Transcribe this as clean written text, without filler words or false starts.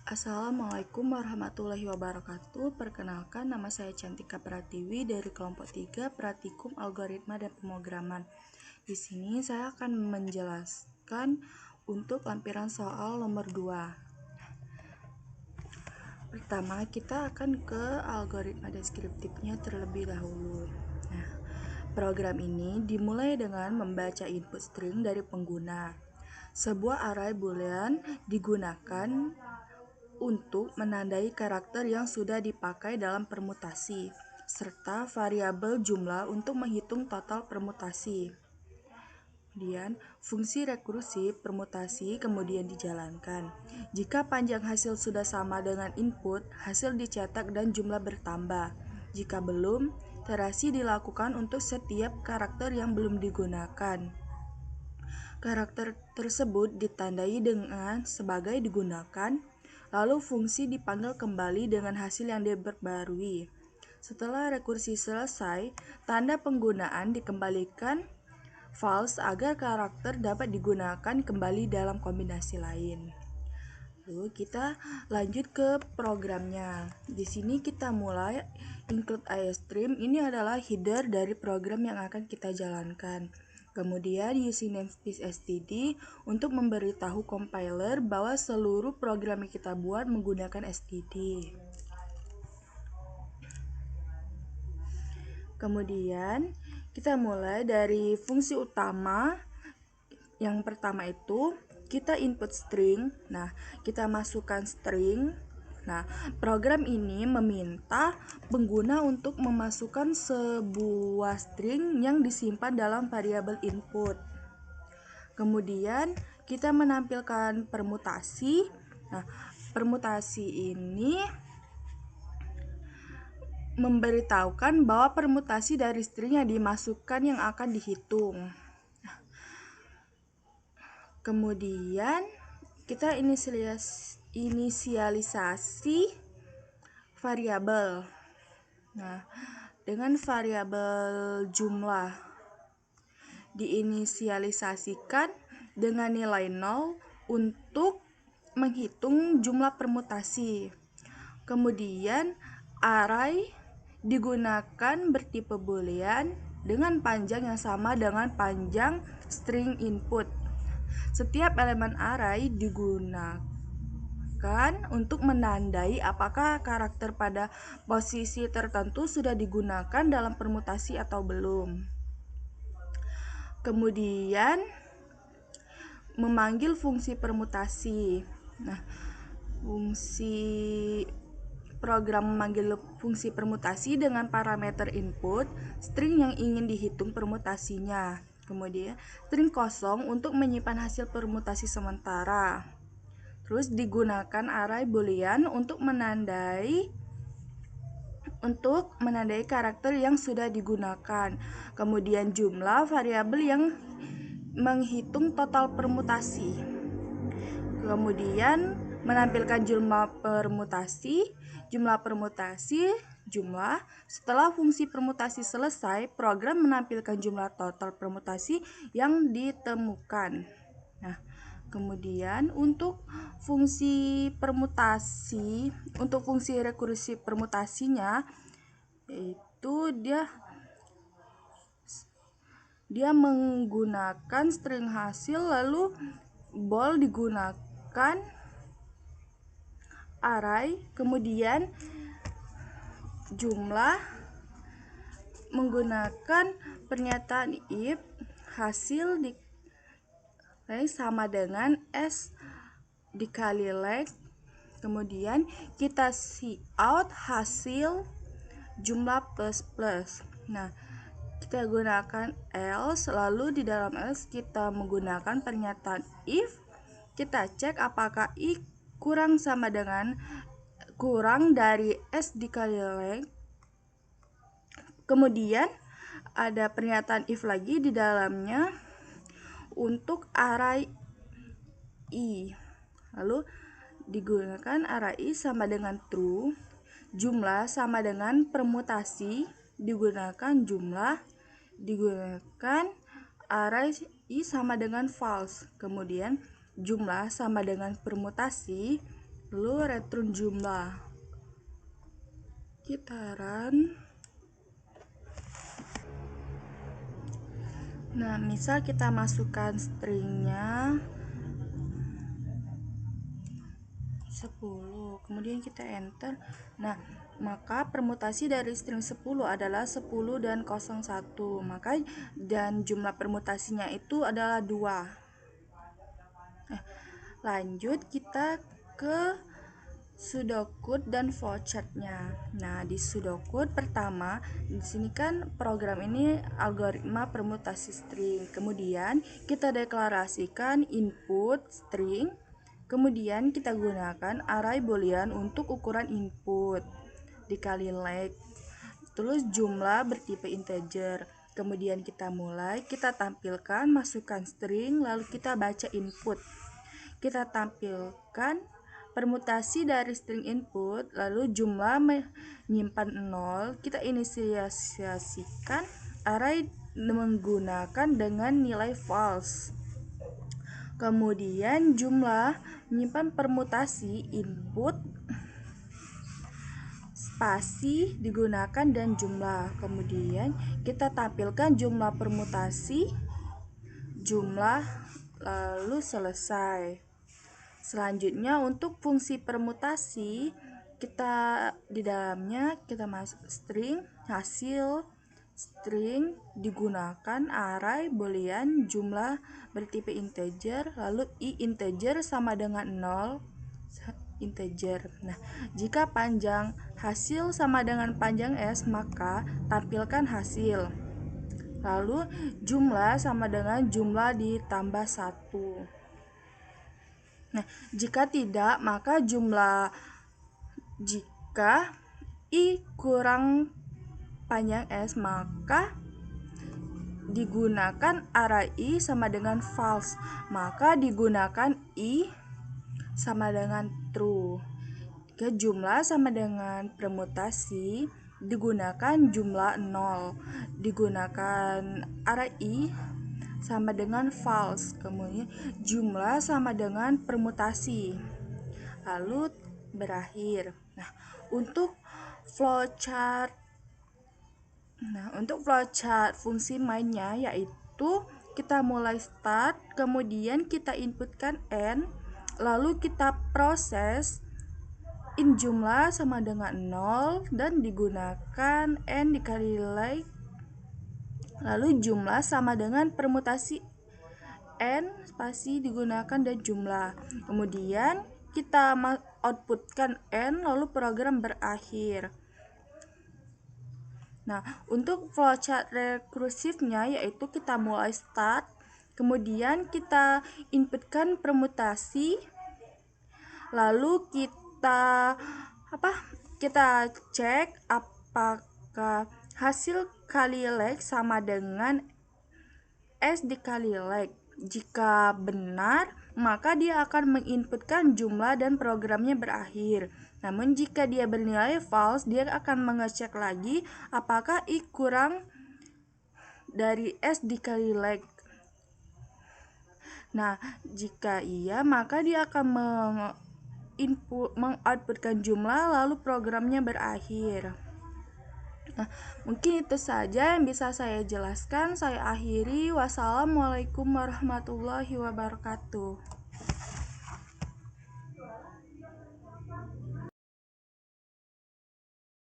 Assalamualaikum warahmatullahi wabarakatuh. Perkenalkan, nama saya Cantika Pratiwi dari kelompok 3 Pratikum Algoritma dan Pemrograman. Di sini saya akan menjelaskan untuk lampiran soal nomor 2. Pertama, kita akan ke algoritma deskriptifnya terlebih dahulu. Nah, program ini dimulai dengan membaca input string dari pengguna. Sebuah array boolean digunakan untuk menandai karakter yang sudah dipakai dalam permutasi, serta variabel jumlah untuk menghitung total permutasi. Kemudian, fungsi rekursi permutasi kemudian dijalankan. Jika panjang hasil sudah sama dengan input, hasil dicetak dan jumlah bertambah. Jika belum, iterasi dilakukan untuk setiap karakter yang belum digunakan. Karakter tersebut ditandai dengan sebagai digunakan, lalu fungsi dipanggil kembali dengan hasil yang diperbarui. Setelah rekursi selesai, tanda penggunaan dikembalikan false agar karakter dapat digunakan kembali dalam kombinasi lain. Lalu kita lanjut ke programnya. Di sini kita mulai include iStream. Ini adalah header dari program yang akan kita jalankan. Kemudian using namespace std untuk memberitahu compiler bahwa seluruh program yang kita buat menggunakan std. Kemudian kita mulai dari fungsi utama. Yang pertama itu kita input string. Nah, kita masukkan string. Nah, program ini meminta pengguna untuk memasukkan sebuah string yang disimpan dalam variabel input. Kemudian kita menampilkan permutasi. Nah, permutasi ini memberitahukan bahwa permutasi dari string yang dimasukkan yang akan dihitung. Kemudian kita inisialisasi variabel. Nah, dengan variabel jumlah diinisialisasikan dengan nilai 0 untuk menghitung jumlah permutasi. Kemudian array digunakan bertipe boolean dengan panjang yang sama dengan panjang string input. Setiap elemen array digunakan untuk menandai apakah karakter pada posisi tertentu sudah digunakan dalam permutasi atau belum. Kemudian memanggil fungsi permutasi. Nah, program memanggil fungsi permutasi dengan parameter input string yang ingin dihitung permutasinya. Kemudian string kosong untuk menyimpan hasil permutasi sementara. Terus digunakan array boolean untuk menandai karakter yang sudah digunakan. Kemudian jumlah variabel yang menghitung total permutasi. Kemudian menampilkan jumlah permutasi. Setelah fungsi permutasi selesai, program menampilkan jumlah total permutasi yang ditemukan. Nah, kemudian untuk fungsi rekursi permutasinya yaitu dia menggunakan string hasil, lalu bool digunakan array, kemudian jumlah menggunakan pernyataan if hasil sama dengan S dikali leg. Kemudian kita cout hasil jumlah plus. Nah, kita gunakan else, lalu di dalam else kita menggunakan pernyataan if. Kita cek apakah i kurang dari S dikali leg. Kemudian ada pernyataan if lagi di dalamnya untuk array i. Lalu digunakan array i sama dengan true, jumlah sama dengan permutasi, digunakan jumlah, digunakan array i sama dengan false. Kemudian jumlah sama dengan permutasi, lalu return jumlah. Kita run. Nah, misal kita masukkan stringnya 10, kemudian kita enter. Nah, maka permutasi dari string 10 adalah 10 dan 01. Maka dan jumlah permutasinya itu adalah 2. Lanjut kita ke pseudocode dan flowchart-nya. Nah, di pseudocode pertama, di sini kan program ini algoritma permutasi string. Kemudian kita deklarasikan input string. Kemudian kita gunakan array boolean untuk ukuran input dikali leg. Terus jumlah bertipe integer. Kemudian kita tampilkan masukkan string, lalu kita baca input. Kita tampilkan permutasi dari string input, lalu jumlah menyimpan 0. Kita inisialisasikan array menggunakan dengan nilai false. Kemudian jumlah menyimpan permutasi input spasi digunakan dan jumlah. Kemudian kita tampilkan jumlah permutasi, jumlah, lalu selesai. Selanjutnya untuk fungsi permutasi, kita di dalamnya kita masuk string hasil, string digunakan array boolean jumlah bertipe integer, lalu i integer sama dengan 0 integer. Nah, jika panjang hasil sama dengan panjang S, maka tampilkan hasil. Lalu jumlah sama dengan jumlah ditambah 1. Nah, jika tidak, maka jika i kurang panjang S, maka digunakan array i sama dengan false, maka digunakan i sama dengan true. Jika jumlah sama dengan permutasi, digunakan jumlah 0, digunakan array i sama dengan false, kemudian jumlah sama dengan permutasi, lalu berakhir. Nah, untuk flowchart fungsi mainnya yaitu kita mulai start, kemudian kita inputkan n, lalu kita proses in jumlah sama dengan 0 dan digunakan n dikali leg, lalu jumlah sama dengan permutasi n spasi digunakan dan jumlah. Kemudian kita outputkan n, lalu program berakhir. Nah, untuk flowchart rekursifnya yaitu kita mulai start, kemudian kita inputkan permutasi, lalu kita cek apakah hasil kali leg sama dengan S dikali leg. Jika benar, maka dia akan menginputkan jumlah dan programnya berakhir. Namun jika dia bernilai false, dia akan mengecek lagi apakah i kurang dari S dikali leg. Nah, jika iya, maka dia akan mengoutputkan jumlah lalu programnya berakhir. Nah, mungkin itu saja yang bisa saya jelaskan. Saya akhiri. Wassalamualaikum warahmatullahi wabarakatuh.